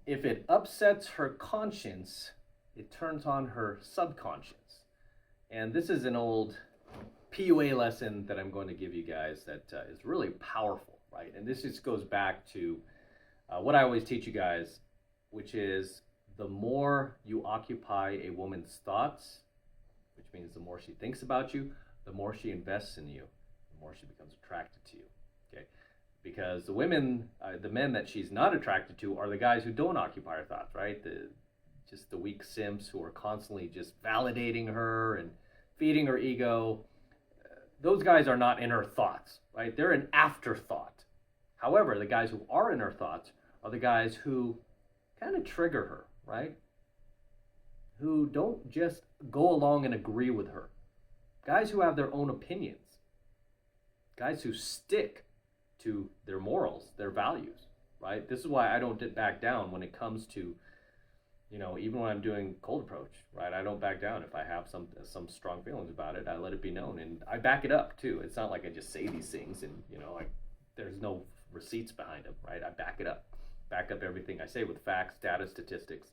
if it upsets her conscience, it turns on her subconscious. And this is an old PUA lesson that I'm going to give you guys that is really powerful, right? And this just goes back to what I always teach you guys, which is the more you occupy a woman's thoughts, which means the more she thinks about you, the more she invests in you, the more she becomes attracted to you, okay? Because the women, the men that she's not attracted to are the guys who don't occupy her thoughts, right? Just the weak simps who are constantly just validating her and feeding her ego. Those guys are not in her thoughts, right? They're an afterthought. However, the guys who are in her thoughts are the guys who kind of trigger her, right? Who don't just go along and agree with her. Guys who have their own opinions. Guys who stick to their morals, their values, right? This is why I don't back down when it comes to, even when I'm doing cold approach, right? I don't back down. If I have some strong feelings about it, I let it be known, and I back it up too. It's not like I just say these things and like there's no receipts behind them, right? I back it up, everything I say with facts, data, statistics,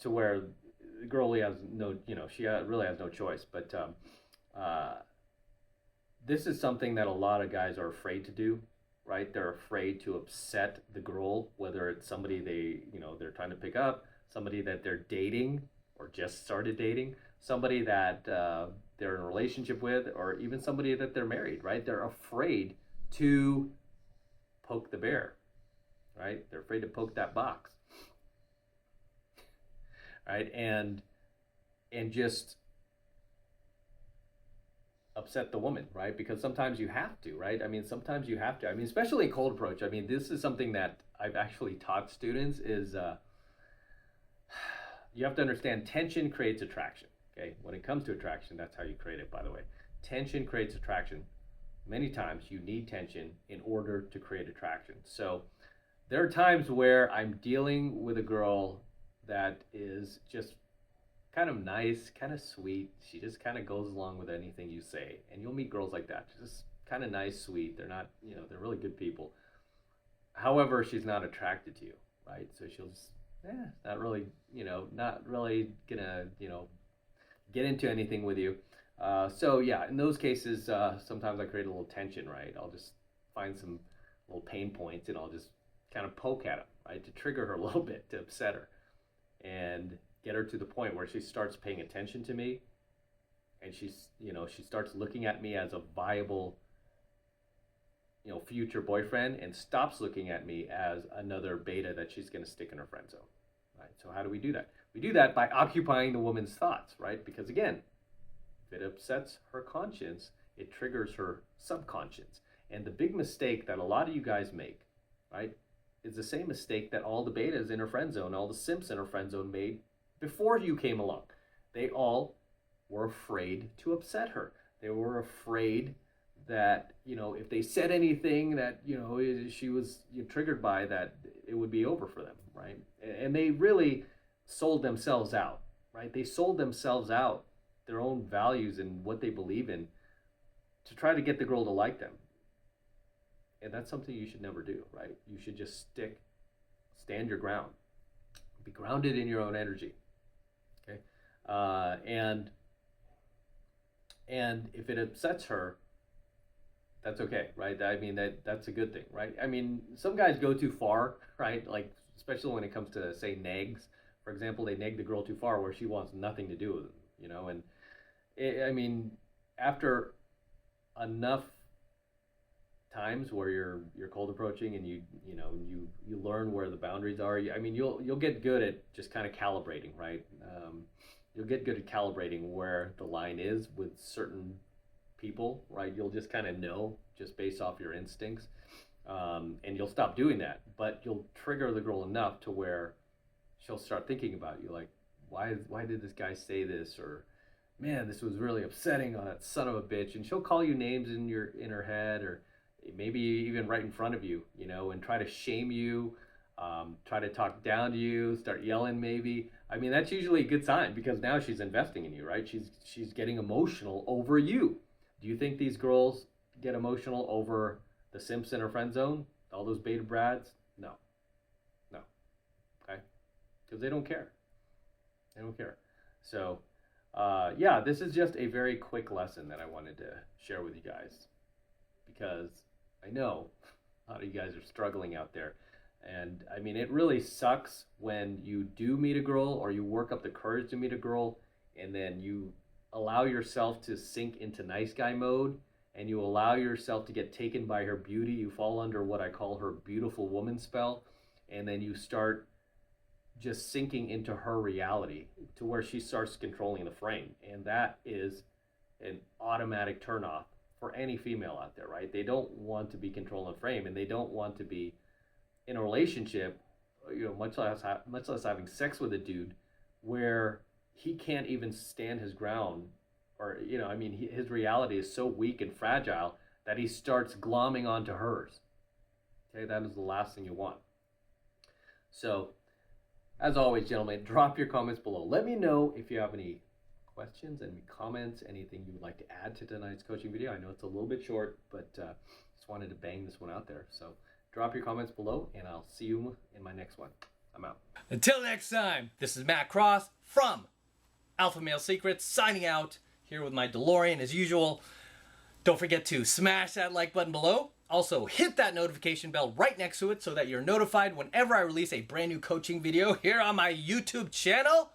to where the girl really has no, she really has no choice. But this is something that a lot of guys are afraid to do, right? They're afraid to upset the girl, whether it's somebody they're trying to pick up, somebody that they're dating or just started dating, somebody that they're in a relationship with, or even somebody that they're married, right? They're afraid to poke the bear, right? They're afraid to poke that box, right? And just upset the woman, right? Because sometimes you have to, right? Sometimes you have to. Especially in cold approach. This is something that I've actually taught students is you have to understand tension creates attraction, okay? When it comes to attraction, that's how you create it, by the way. Tension creates attraction. Many times you need tension in order to create attraction. So there are times where I'm dealing with a girl that is just kind of nice, kind of sweet. She just kind of goes along with anything you say. And you'll meet girls like that. Just kind of nice, sweet. They're not, they're really good people. However, she's not attracted to you, right? So she'll just, not really, not really gonna, get into anything with you. So yeah, in those cases, sometimes I create a little tension, right? I'll just find some little pain points and I'll just kind of poke at them, right? To trigger her a little bit, to upset her. And get her to the point where she starts paying attention to me, and she starts looking at me as a viable, future boyfriend, and stops looking at me as another beta that she's going to stick in her friend zone, right? So how do we do that? We do that by occupying the woman's thoughts, right? Because again, if it upsets her conscience, it triggers her subconscious. And the big mistake that a lot of you guys make, right, is the same mistake that all the betas in her friend zone, all the simps in her friend zone made before you came along. They all were afraid to upset her. They were afraid that, if they said anything that, she was triggered by, that it would be over for them, right? And they really sold themselves out, right? They sold themselves out, their own values and what they believe in, to try to get the girl to like them. And that's something you should never do, right? You should just stand your ground. Be grounded in your own energy. Okay, and if it upsets her, that's okay, right? That's a good thing, right? Some guys go too far, right? Like, especially when it comes to, say, nags. For example, they nag the girl too far where she wants nothing to do with them, And after enough times where you're cold approaching and you learn where the boundaries are, you'll get good at just kind of calibrating, right? You'll get good at calibrating where the line is with certain people, right? You'll just kind of know just based off your instincts, and you'll stop doing that, but you'll trigger the girl enough to where she'll start thinking about you, like, why did this guy say this, or man, this was really upsetting on that son of a bitch, and she'll call you names in her head, or maybe even right in front of you, and try to shame you, try to talk down to you, start yelling maybe. That's usually a good sign, because now she's investing in you, right? She's getting emotional over you. Do you think these girls get emotional over the simps in her friend zone? All those beta brads? No. because they don't care. They don't care. So, yeah, this is just a very quick lesson that I wanted to share with you guys, because I know a lot of you guys are struggling out there. And I mean, it really sucks when you do meet a girl, or you work up the courage to meet a girl, and then you allow yourself to sink into nice guy mode, and you allow yourself to get taken by her beauty. You fall under what I call her beautiful woman spell, and then you start just sinking into her reality to where she starts controlling the frame. And that is an automatic turnoff for any female out there, right? They don't want to be controlling the frame, and they don't want to be in a relationship, you know, much less having sex with a dude where he can't even stand his ground, or, you know, I mean, his reality is so weak and fragile that he starts glomming onto hers. Okay, that is the last thing you want. So, as always, gentlemen, drop your comments below. Let me know if you have any questions, any comments, anything you would like to add to tonight's coaching video. I know it's a little bit short, but just wanted to bang this one out there. So drop your comments below, and I'll see you in my next one. I'm out. Until next time, this is Matt Cross from AlphaMaleSecrets signing out here with my DeLorean as usual. Don't forget to smash that like button below. Also, hit that notification bell right next to it so that you're notified whenever I release a brand new coaching video here on my YouTube channel.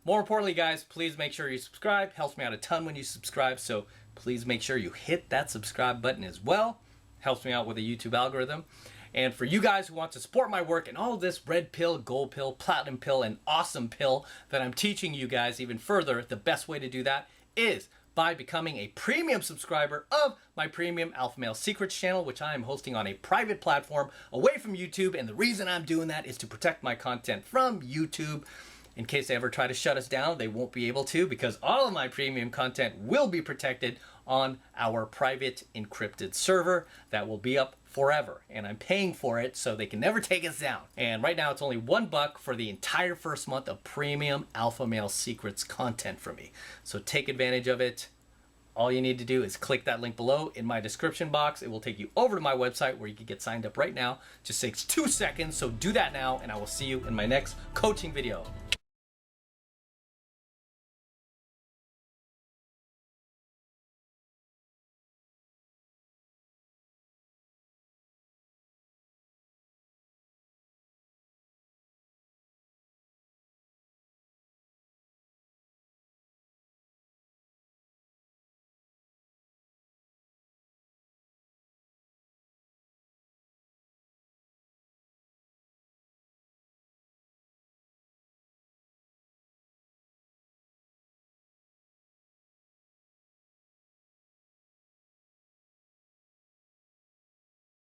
More importantly, guys, please make sure you subscribe. Helps me out a ton when you subscribe, so please make sure you hit that subscribe button as well. Helps me out with the YouTube algorithm. And for you guys who want to support my work and all this red pill, gold pill, platinum pill, and awesome pill that I'm teaching you guys even further, the best way to do that is by becoming a premium subscriber of my premium Alpha Male Secrets channel, which I am hosting on a private platform away from YouTube. And the reason I'm doing that is to protect my content from YouTube. In case they ever try to shut us down, they won't be able to, because all of my premium content will be protected on our private encrypted server that will be up forever. And I'm paying for it so they can never take us down. And right now it's only $1 for the entire first month of premium Alpha Male Secrets content from me. So take advantage of it. All you need to do is click that link below in my description box. It will take you over to my website where you can get signed up right now. Just takes 2 seconds, so do that now, and I will see you in my next coaching video.